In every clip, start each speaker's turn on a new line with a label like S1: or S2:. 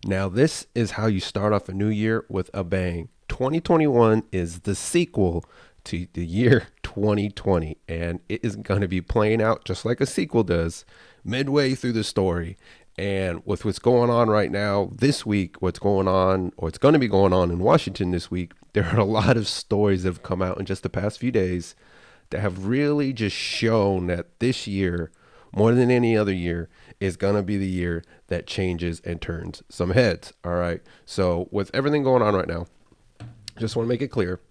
S1: Now, this is how you start off a new year with a bang. 2021 is the sequel to the year 2020, and it is going to be playing out just like a sequel does midway through the story. And with what's going on right now this week, what's going on, or it's going to be going on in Washington this week, there are a lot of stories that have come out in just the past few days that have really just shown that this year, more than any other year, is going to be the year that changes and turns some heads. All right. So, with everything going on right now, just want to make it clear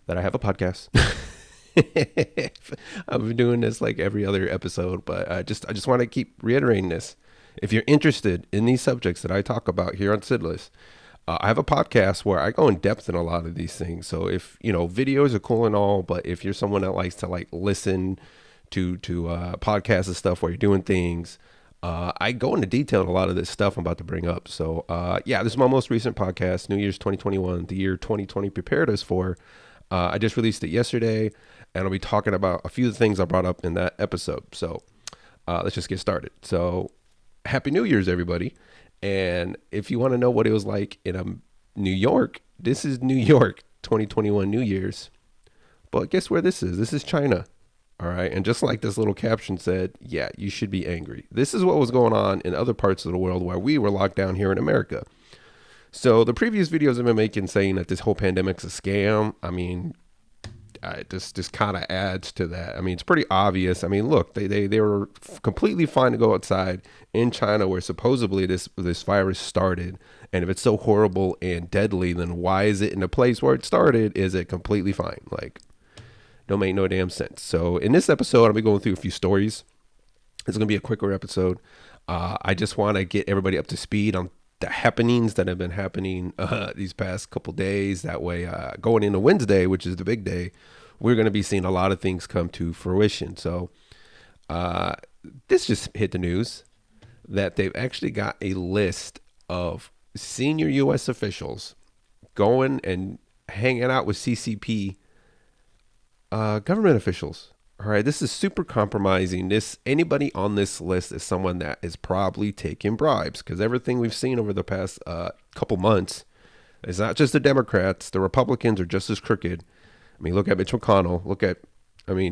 S1: that I have a podcast. I've been doing this like every other episode, but I just want to keep reiterating this. If you're interested in these subjects that I talk about here on Sidless, I have a podcast where I go in depth in a lot of these things. So if videos are cool and all, but if you're someone that likes to like listen to podcasts and stuff where you're doing things, I go into detail in a lot of this stuff I'm about to bring up. So yeah, this is my most recent podcast, New Year's 2021, the year 2020 prepared us for. I just released it yesterday, and I'll be talking about a few of the things I brought up in that episode. So let's just get started. So Happy New Year's, everybody. And if you want to know what it was like in New York, this is New York 2021 New Year's. But guess where this is? This is China. All right. And just like this little caption said, yeah, you should be angry. This is what was going on in other parts of the world while we were locked down here in America. So the previous videos I've been making saying that this whole pandemic's a scam, I mean, this kind of adds to that. I mean, it's pretty obvious. I mean, look, they were completely fine to go outside in China where supposedly this virus started. And if it's so horrible and deadly, then why is it in the place where it started? Is it completely fine? Like, don't make no damn sense. So in this episode, I'll be going through a few stories. It's going to be a quicker episode. I just want to get everybody up to speed on the happenings that have been happening these past couple days. That way, going into Wednesday, which is the big day, we're going to be seeing a lot of things come to fruition. So this just hit the news that they've actually got a list of senior U.S. officials going and hanging out with CCP government officials. All right, this is super compromising. Anybody on this list is someone that is probably taking bribes, because everything we've seen over the past couple months is not just the Democrats. The Republicans are just as crooked. I mean, look at Mitch McConnell.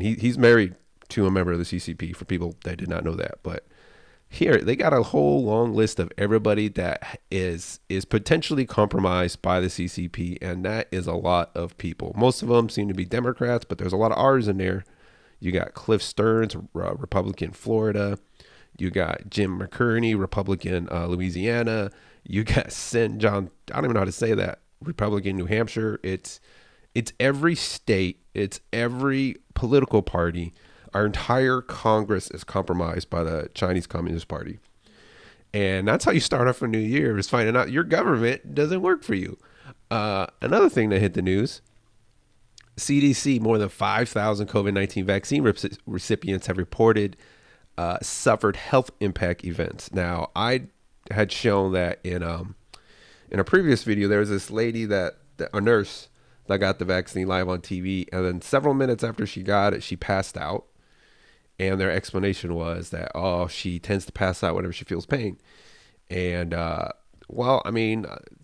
S1: He's married to a member of the CCP, for people that did not know that. But here they got a whole long list of everybody that is potentially compromised by the CCP, and that is a lot of people. Most of them seem to be Democrats, but there's a lot of R's in there. You got Cliff Stearns, Republican Florida. You got Jim McCurney, Republican Louisiana. You got St. John, I don't even know how to say that, Republican New Hampshire. It's every state. It's every political party. Our entire Congress is compromised by the Chinese Communist Party. And that's how you start off a new year, is finding out your government doesn't work for you. Another thing that hit the news, CDC, more than 5,000 COVID-19 vaccine recipients have reported suffered health impact events. Now, I had shown that in a previous video, there was this lady a nurse that got the vaccine live on TV, and then several minutes after she got it, she passed out. And their explanation was that, she tends to pass out whenever she feels pain. And,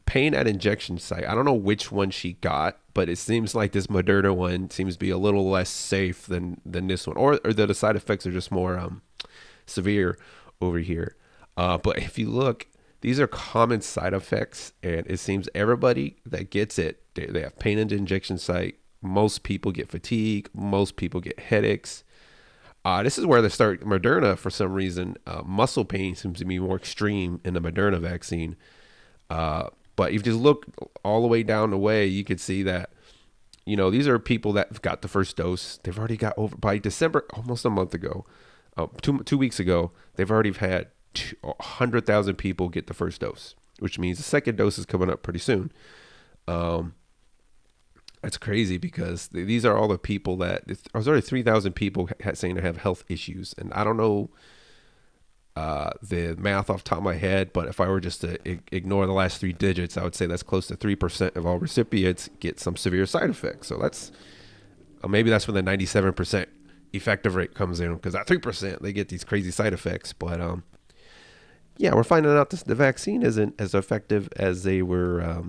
S1: pain at injection site. I don't know which one she got, but it seems like this Moderna one seems to be a little less safe than this one. Or the side effects are just more severe over here. But if you look, these are common side effects. And it seems everybody that gets it, they have pain at the injection site. Most people get fatigue. Most people get headaches. This is where they start Moderna for some reason. Muscle pain seems to be more extreme in the Moderna vaccine. But if you just look all the way down the way, you could see that, these are people that have got the first dose. They've already got over by December, almost a month ago, 2 weeks ago, they've already had 100,000 people get the first dose, which means the second dose is coming up pretty soon. That's crazy, because these are all the people that there's already 3,000 people saying they have health issues. And I don't know the math off the top of my head, but if I were just to ignore the last three digits, I would say that's close to 3% of all recipients get some severe side effects. So that's maybe that's when the 97% effective rate comes in, because at 3% they get these crazy side effects. But yeah, we're finding out this, the vaccine isn't as effective as they were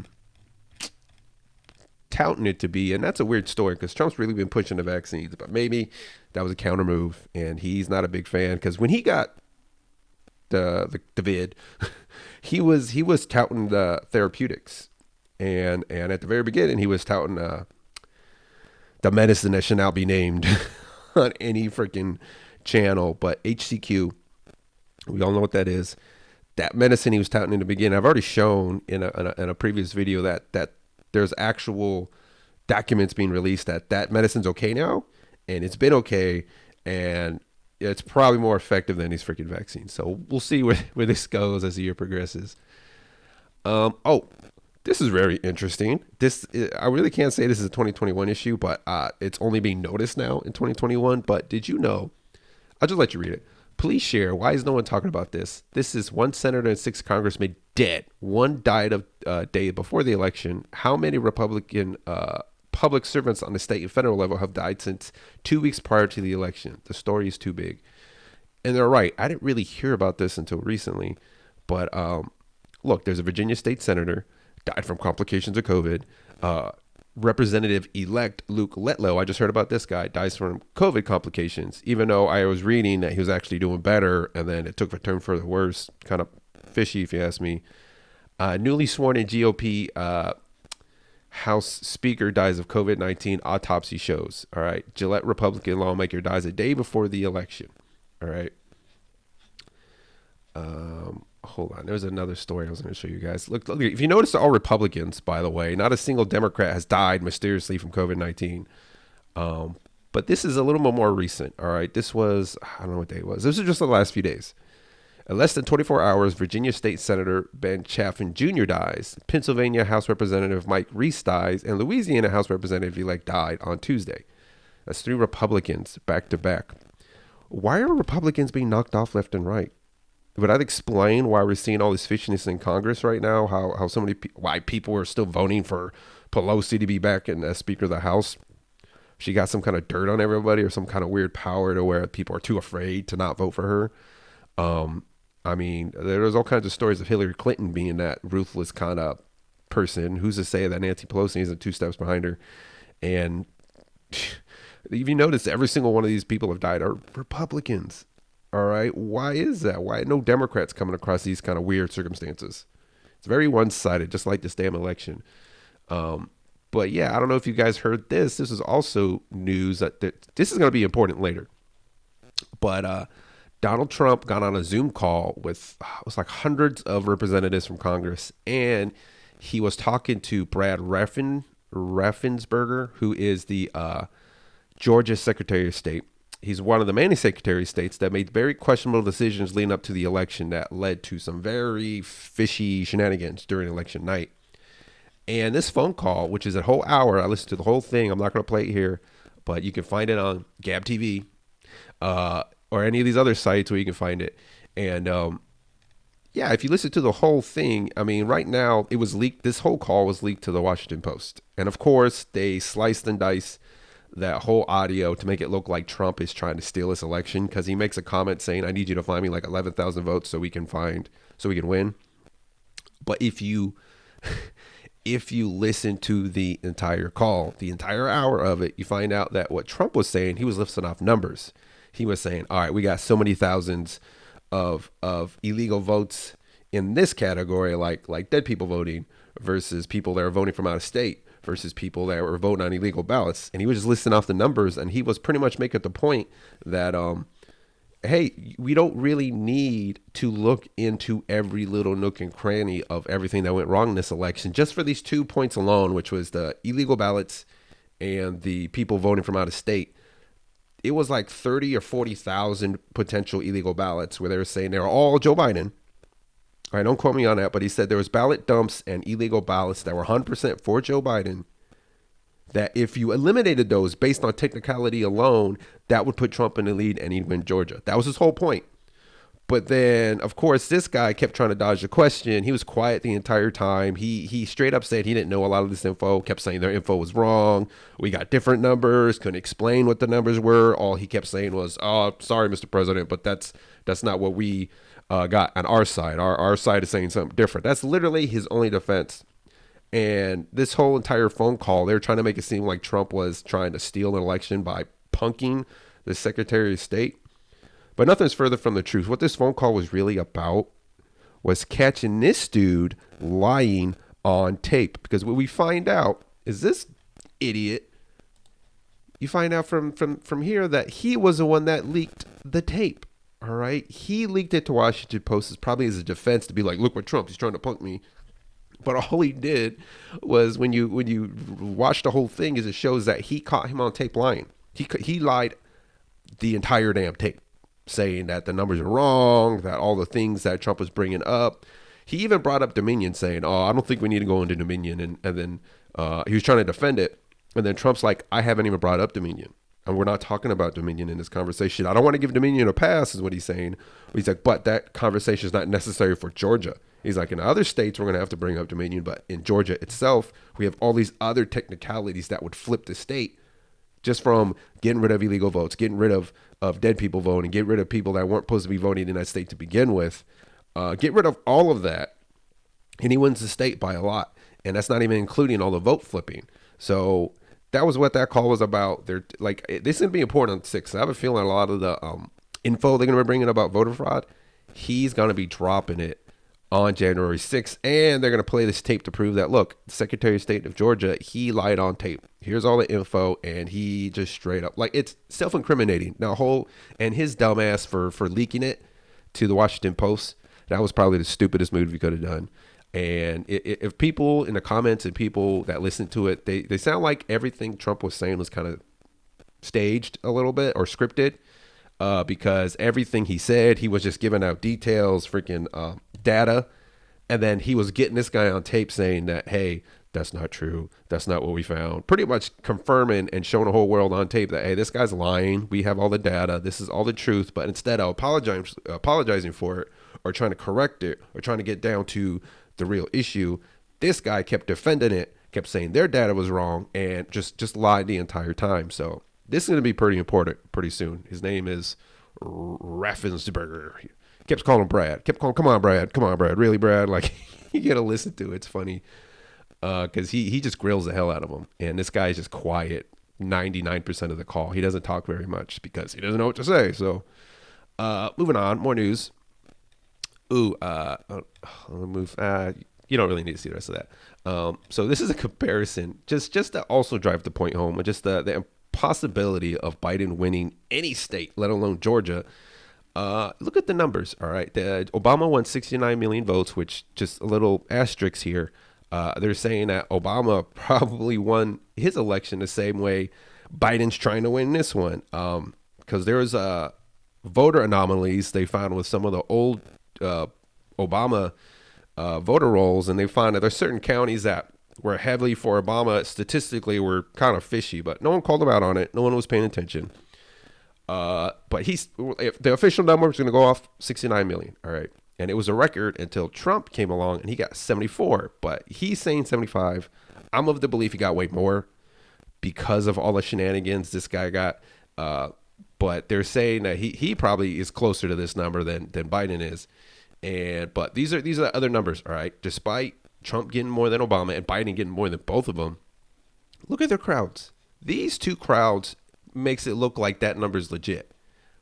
S1: touting it to be. And that's a weird story because Trump's really been pushing the vaccines, but maybe that was a counter move, and he's not a big fan because when he got the vid, he was touting the therapeutics, and at the very beginning he was touting the medicine that should not be named on any freaking channel, but HCQ. We all know what that is. That medicine he was touting in the beginning, I've already shown in a previous video that there's actual documents being released that medicine's okay now, and it's been okay, and it's probably more effective than these freaking vaccines. So we'll see where this goes as the year progresses. Oh, this is very interesting. I really can't say this is a 2021 issue, but it's only being noticed now in 2021. But did you know? I'll just let you read it. Please share. Why is no one talking about this? This is one senator and 6 congressmen dead. One died of day before the election. How many Republican public servants on the state and federal level have died since 2 weeks prior to the election? The story is too big. And they're right. I didn't really hear about this until recently. But look, there's a Virginia state senator died from complications of COVID. Representative-elect Luke Letlow, I just heard about this guy, dies from COVID complications, even though I was reading that he was actually doing better, and then it took a turn for the worse. Kind of fishy, if you ask me. Newly sworn in GOP House Speaker dies of COVID-19, autopsy shows. All right. Gillette Republican lawmaker dies a day before the election. All right. Hold on. There's another story I was going to show you guys. Look, if you notice, they're all Republicans, by the way. Not a single Democrat has died mysteriously from COVID-19. But this is a little bit more recent. All right. This was, I don't know what day it was. This was just the last few days. In less than 24 hours, Virginia State Senator Ben Chaffin Jr. dies. Pennsylvania House Representative Mike Reese dies. And Louisiana House Representative-elect died on Tuesday. That's 3 Republicans back to back. Why are Republicans being knocked off left and right? Would that explain why we're seeing all this fishiness in Congress right now? How so many why people are still voting for Pelosi to be back in as Speaker of the House? She got some kind of dirt on everybody, or some kind of weird power to where people are too afraid to not vote for her. I mean, there's all kinds of stories of Hillary Clinton being that ruthless kind of person. Who's to say that Nancy Pelosi isn't 2 steps behind her? And if you notice, every single one of these people have died are Republicans. All right. Why is that? Why no Democrats coming across these kind of weird circumstances? It's very one-sided, just like this damn election. But yeah, I don't know if you guys heard this. This is also news that this is going to be important later. But Donald Trump got on a Zoom call with, it was like hundreds of representatives from Congress, and he was talking to Brad Raffensperger, who is the Georgia Secretary of State. He's one of the many Secretary of States that made very questionable decisions leading up to the election that led to some very fishy shenanigans during election night. And this phone call, which is a whole hour, I listened to the whole thing. I'm not going to play it here, but you can find it on Gab TV or any of these other sites where you can find it. And yeah, if you listen to the whole thing, I mean, right now it was leaked. This whole call was leaked to the Washington Post. And of course, they sliced and diced that whole audio to make it look like Trump is trying to steal this election, because he makes a comment saying, I need you to find me like 11,000 votes so we can win. But if you listen to the entire call, the entire hour of it, you find out that what Trump was saying, he was listing off numbers. He was saying, all right, we got so many thousands of illegal votes in this category, like dead people voting versus people that are voting from out of state versus people that were voting on illegal ballots. And he was just listing off the numbers, and he was pretty much making the point that, hey, we don't really need to look into every little nook and cranny of everything that went wrong in this election, just for these 2 points alone, which was the illegal ballots and the people voting from out of state. It was like 30 or 40,000 potential illegal ballots where they were saying they were all Joe Biden. All right, don't quote me on that, but he said there was ballot dumps and illegal ballots that were 100% for Joe Biden, that if you eliminated those based on technicality alone, that would put Trump in the lead and he'd win Georgia. That was his whole point. But then, of course, this guy kept trying to dodge the question. He was quiet the entire time. He straight up said he didn't know a lot of this info, kept saying their info was wrong. We got different numbers, couldn't explain what the numbers were. All he kept saying was, oh, sorry, Mr. President, but that's not what we got on our side. Our side is saying something different. That's literally his only defense. And this whole entire phone call, they were trying to make it seem like Trump was trying to steal an election by punking the Secretary of State. But nothing's further from the truth. What this phone call was really about was catching this dude lying on tape. Because what we find out is this idiot, you find out from here that he was the one that leaked the tape. All right. He leaked it to Washington Post, probably as a defense to be like, look what Trump, he's trying to punk me. But all he did was when you watch the whole thing is it shows that he caught him on tape lying. He lied the entire damn tape, saying that the numbers are wrong, that all the things that Trump was bringing up. He even brought up Dominion, saying, oh, I don't think we need to go into Dominion. And then he was trying to defend it. And then Trump's like, I haven't even brought up Dominion. And we're not talking about Dominion in this conversation. I don't want to give Dominion a pass, is what he's saying. He's like, but that conversation is not necessary for Georgia. He's like, in other states, we're going to have to bring up Dominion. But in Georgia itself, we have all these other technicalities that would flip the state, just from getting rid of illegal votes, getting rid of dead people voting, get rid of people that weren't supposed to be voting in that state to begin with. Get rid of all of that, and he wins the state by a lot. And that's not even including all the vote flipping. So that was what that call was about. They're like, this is going to be important on 6. I have a feeling a lot of the info they're going to be bringing about voter fraud, he's going to be dropping it on January 6th. And they're going to play this tape to prove that, look, the Secretary of State of Georgia, he lied on tape. Here's all the info. And he just straight up, like, it's self-incriminating. Now, and his dumbass for leaking it to the Washington Post, that was probably the stupidest move he could have done. And if people in the comments and people that listen to it, they sound like everything Trump was saying was kind of staged a little bit or scripted, because everything he said, he was just giving out details, freaking data. And then he was getting this guy on tape saying that, hey, that's not true. That's not what we found. Pretty much confirming and showing the whole world on tape that, hey, this guy's lying. We have all the data. This is all the truth. But instead of apologizing for it or trying to correct it or trying to get down to the real issue, this guy kept defending it, kept saying their data was wrong, and just lied the entire time. So this is going to be pretty important pretty soon. His name is Raffensperger. Kept calling him Brad. Kept calling, come on, Brad. Really, Brad? Like, you got to listen to it. It's funny because he just grills the hell out of him. And this guy is just quiet 99% of the call. He doesn't talk very much because he doesn't know what to say. So moving on, more news. I'll move. You don't really need to see the rest of that. So this is a comparison, just to also drive the point home, and just the impossibility of Biden winning any state, let alone Georgia. Look at the numbers. All right, Obama won 69 million votes, which just a little asterisk here. They're saying that Obama probably won his election the same way Biden's trying to win this one, because there was voter anomalies they found with some of the old Obama voter rolls, and they found that there's certain counties that were heavily for Obama statistically were kind of fishy, but no one called him out on it. No one was paying attention. But the official number was going to go off 69 million. All right. And it was a record until Trump came along and he got 74, but he's saying 75. I'm of the belief he got way more because of all the shenanigans this guy got. But they're saying that he probably is closer to this number than Biden is. But these are the other numbers, all right? Despite Trump getting more than Obama and Biden getting more than both of them, look at their crowds. These two crowds makes it look like that number is legit.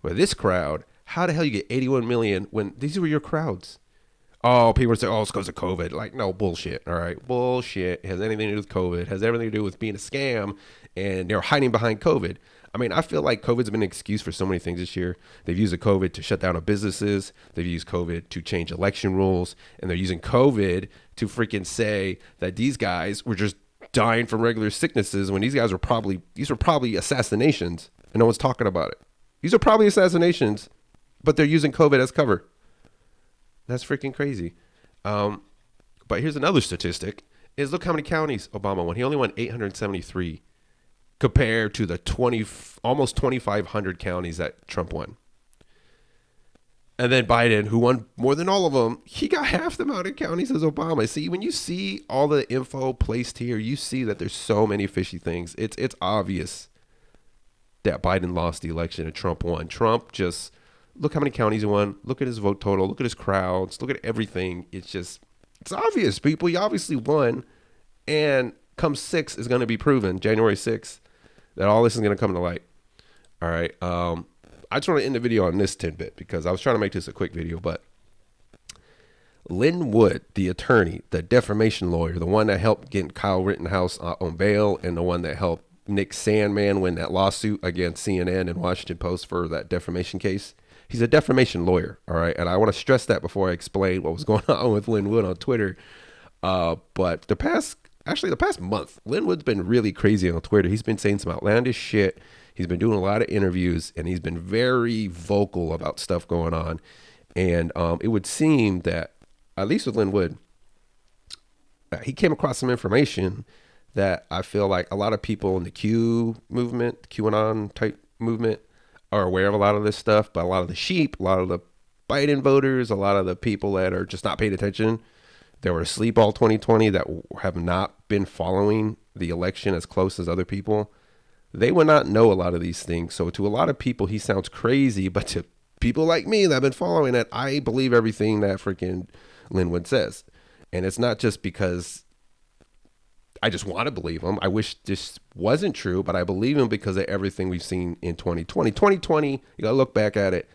S1: Where this crowd, how the hell you get 81 million when these were your crowds? Oh, people say, oh, it's because of COVID. Like, no, bullshit, all right? Bullshit. It has anything to do with COVID. It has everything to do with being a scam, and they're hiding behind COVID. I mean, I feel like COVID's been an excuse for so many things this year. They've used the COVID to shut down businesses. They've used COVID to change election rules. And they're using COVID to freaking say that these guys were just dying from regular sicknesses when these were probably assassinations, and no one's talking about it. These are probably assassinations, but they're using COVID as cover. That's freaking crazy. But here's another statistic, is look how many counties Obama won. He only won 873 compared to the almost 2,500 counties that Trump won. And then Biden, who won more than all of them, he got half the amount of counties as Obama. See, when you see all the info placed here, you see that there's so many fishy things. It's obvious that Biden lost the election and Trump won. Trump just, look how many counties he won. Look at his vote total. Look at his crowds. Look at everything. It's obvious, people. He obviously won. And come 6 is going to be proven, January 6th, that all this is going to come to light. All right. I just want to end the video on this tidbit because I was trying to make this a quick video, but Lin Wood, the attorney, the defamation lawyer, the one that helped get Kyle Rittenhouse on bail and the one that helped Nick Sandmann win that lawsuit against CNN and Washington Post for that defamation case. He's a defamation lawyer, all right? And I want to stress that before I explain what was going on with Lin Wood on Twitter. But the past month, Lin Wood's been really crazy on Twitter. He's been saying some outlandish shit. He's been doing a lot of interviews, and he's been very vocal about stuff going on. And it would seem that, at least with Lin Wood, he came across some information that I feel like a lot of people in the Q movement, QAnon type movement, are aware of a lot of this stuff. But a lot of the sheep, a lot of the Biden voters, a lot of the people that are just not paying attention, that were asleep all 2020, that have not been following the election as close as other people, they would not know a lot of these things. So to a lot of people, he sounds crazy. But to people like me that have been following it, I believe everything that freaking Lin Wood says. And it's not just because I just want to believe him. I wish this wasn't true, but I believe him because of everything we've seen in 2020. 2020, you got to look back at it,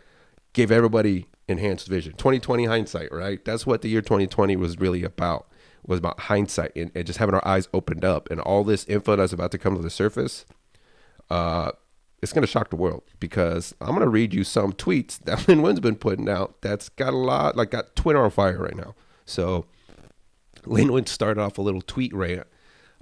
S1: gave everybody enhanced vision. 2020 hindsight, right? That's what the year 2020 was really about. It was about hindsight and just having our eyes opened up. And all this info that's about to come to the surface, it's going to shock the world, because I'm going to read you some tweets that Lin Wood's been putting out that's got got Twitter on fire right now. So Lin Wood started off a little tweet rant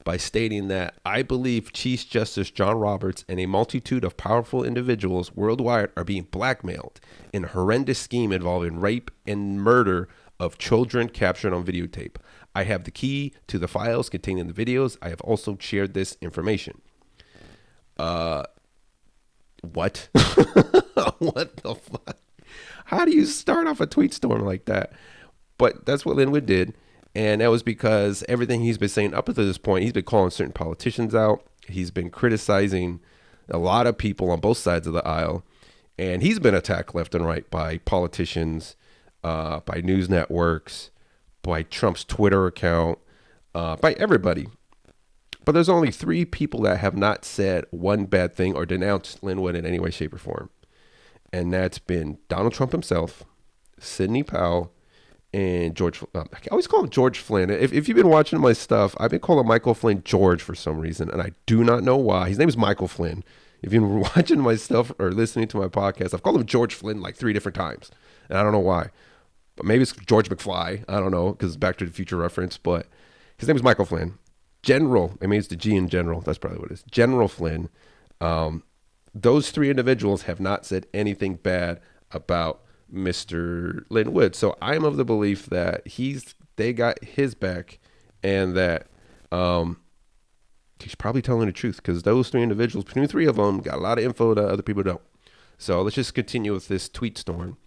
S1: by stating that I believe Chief Justice John Roberts and a multitude of powerful individuals worldwide are being blackmailed in a horrendous scheme involving rape and murder of children captured on videotape. I have the key to the files containing the videos. I have also shared this information. What? What the fuck? How do you start off a tweet storm like that? But that's what Lin Wood did. And that was because everything he's been saying up until this point, he's been calling certain politicians out. He's been criticizing a lot of people on both sides of the aisle. And he's been attacked left and right by politicians, by news networks, by Trump's Twitter account, by everybody. But there's only 3 people that have not said one bad thing or denounced Lin Wood in any way, shape, or form. And that's been Donald Trump himself, Sidney Powell, and George. I always call him George Flynn. If you've been watching my stuff, I've been calling Michael Flynn George for some reason, and I do not know why. His name is Michael Flynn. If you've been watching my stuff or listening to my podcast, I've called him George Flynn like 3 different times, and I don't know why. But maybe it's George McFly. I don't know, because it's Back to the Future reference. But his name is Michael Flynn. General. I mean, it's the G in general. That's probably what it is. General Flynn. Those 3 individuals have not said anything bad about Mr. Lin Wood. So I'm of the belief that they got his back, and that he's probably telling the truth, because those 3 individuals, between 3 of them, got a lot of info that other people don't. So let's just continue with this tweet storm.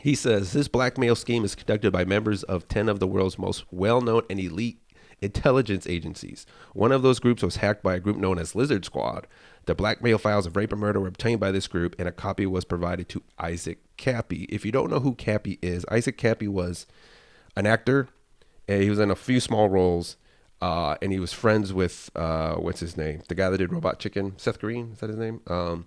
S1: He says, this blackmail scheme is conducted by members of 10 of the world's most well-known and elite intelligence agencies. One of those groups was hacked by a group known as Lizard Squad. The blackmail files of rape and murder were obtained by this group, and a copy was provided to Isaac Kappy. If you don't know who Kappy is, Isaac Kappy was an actor, and he was in a few small roles, and he was friends with, what's his name? The guy that did Robot Chicken, Seth Green, is that his name? One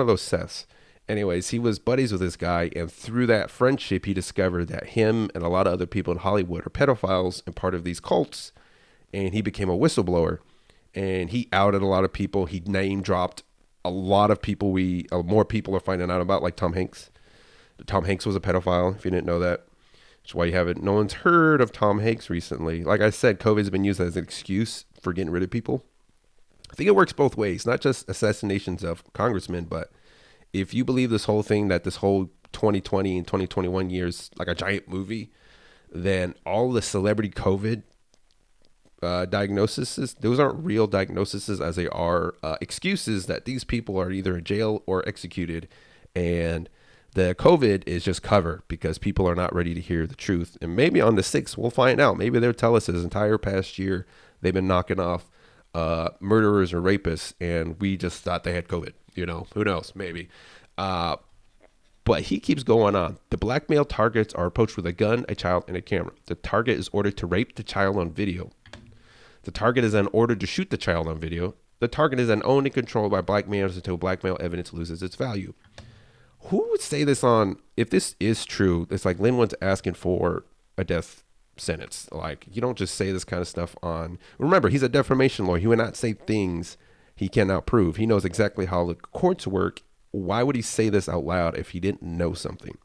S1: of those Seths. Anyways, he was buddies with this guy, and through that friendship, he discovered that him and a lot of other people in Hollywood are pedophiles and part of these cults, and he became a whistleblower, and he outed a lot of people. He name dropped a lot of people more people are finding out about, like Tom Hanks. Tom Hanks was a pedophile, if you didn't know that. That's why no one's heard of Tom Hanks recently. Like I said, COVID has been used as an excuse for getting rid of people. I think it works both ways, not just assassinations of congressmen, but if you believe this whole thing, that this whole 2020 and 2021 years like a giant movie, then all the celebrity COVID diagnoses, those aren't real diagnoses, as they are excuses that these people are either in jail or executed. And The COVID is just cover because people are not ready to hear the truth. And maybe on the 6th, we'll find out. Maybe they'll tell us this entire past year they've been knocking off murderers or rapists, and we just thought they had COVID. Who knows? Maybe. But he keeps going on. The black male targets are approached with a gun, a child, and a camera. The target is ordered to rape the child on video. The target is then ordered to shoot the child on video. The target is then owned and controlled by blackmailers until blackmail evidence loses its value. Who would say this on, if this is true, it's like Linwood's asking for a death sentence. Like, you don't just say this kind of stuff on, remember, he's a defamation lawyer. He would not say things he cannot prove. He knows exactly how the courts work. Why would he say this out loud if he didn't know something?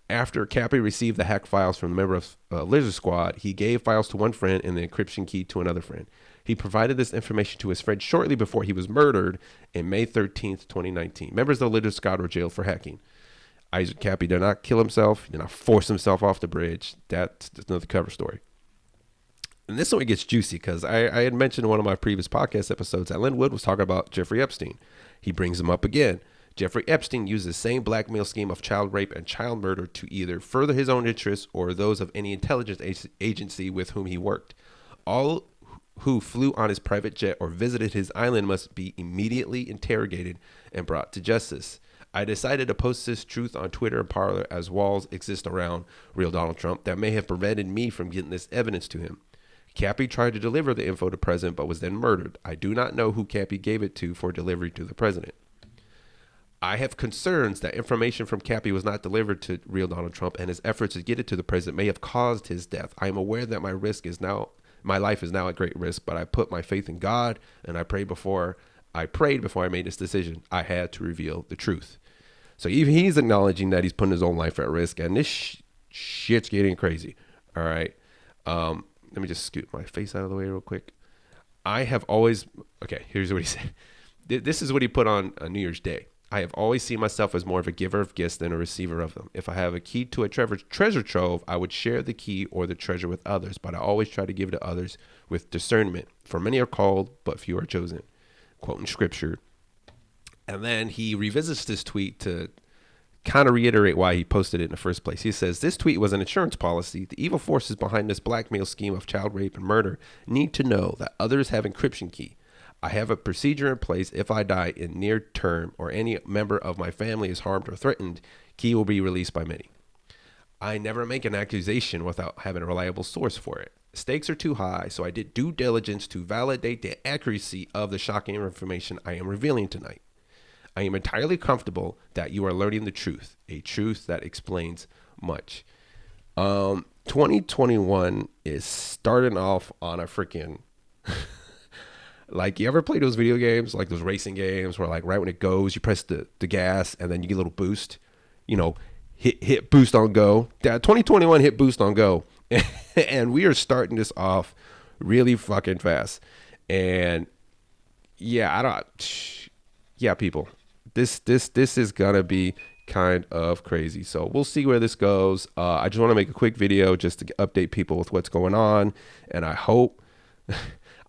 S1: After Cappy received the hack files from a member of Lizard Squad, he gave files to one friend and the encryption key to another friend. He provided this information to his friend shortly before he was murdered in May 13th, 2019. Members of the Lizard Squad were jailed for hacking. Isaac Cappy did not kill himself. He did not force himself off the bridge. That's another cover story. And this one gets juicy because I had mentioned in one of my previous podcast episodes that Linwood was talking about Jeffrey Epstein. He brings him up again. Jeffrey Epstein used the same blackmail scheme of child rape and child murder to either further his own interests or those of any intelligence agency with whom he worked. All who flew on his private jet or visited his island must be immediately interrogated and brought to justice. I decided to post this truth on Twitter and Parler as walls exist around real Donald Trump that may have prevented me from getting this evidence to him. Cappy tried to deliver the info to the president but was then murdered. I do not know who Cappy gave it to for delivery to the president. I have concerns that information from Cappy was not delivered to real Donald Trump and his efforts to get it to the president may have caused his death. I am aware that my life is now at great risk, but I put my faith in God and I prayed before I made this decision. I had to reveal the truth. So even he's acknowledging that he's putting his own life at risk, and this shit's getting crazy. All right. Let me just scoot my face out of the way real quick. Here's what he said. This is what he put on New Year's Day. I have always seen myself as more of a giver of gifts than a receiver of them. If I have a key to a treasure trove, I would share the key or the treasure with others, but I always try to give it to others with discernment. For many are called, but few are chosen. Quoting scripture. And then he revisits this tweet to kind of reiterate why he posted it in the first place. He says, this tweet was an insurance policy. The evil forces behind this blackmail scheme of child rape and murder need to know that others have encryption key. I have a procedure in place. If I die in near term or any member of my family is harmed or threatened, key will be released by many. I never make an accusation without having a reliable source for it. Stakes are too high, so I did due diligence to validate the accuracy of the shocking information I am revealing tonight. I am entirely comfortable that you are learning the truth, a truth that explains much. 2021 is starting off on a freaking... Like, you ever play those video games, like those racing games where, like, right when it goes, you press the gas and then you get a little boost, hit boost on go. That 2021 hit boost on go. And we are starting this off really fucking fast. And yeah, people, this is gonna be kind of crazy. So we'll see where this goes. I just want to make a quick video just to update people with what's going on. And I hope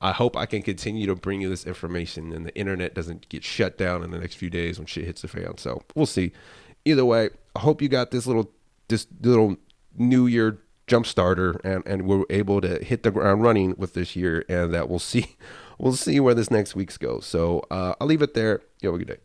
S1: I can continue to bring you this information and the internet doesn't get shut down in the next few days when shit hits the fan. So we'll see. Either way, I hope you got this little New Year jump starter and we're able to hit the ground running with this year, and that we'll see where this next week goes. So I'll leave it there. You have a good day.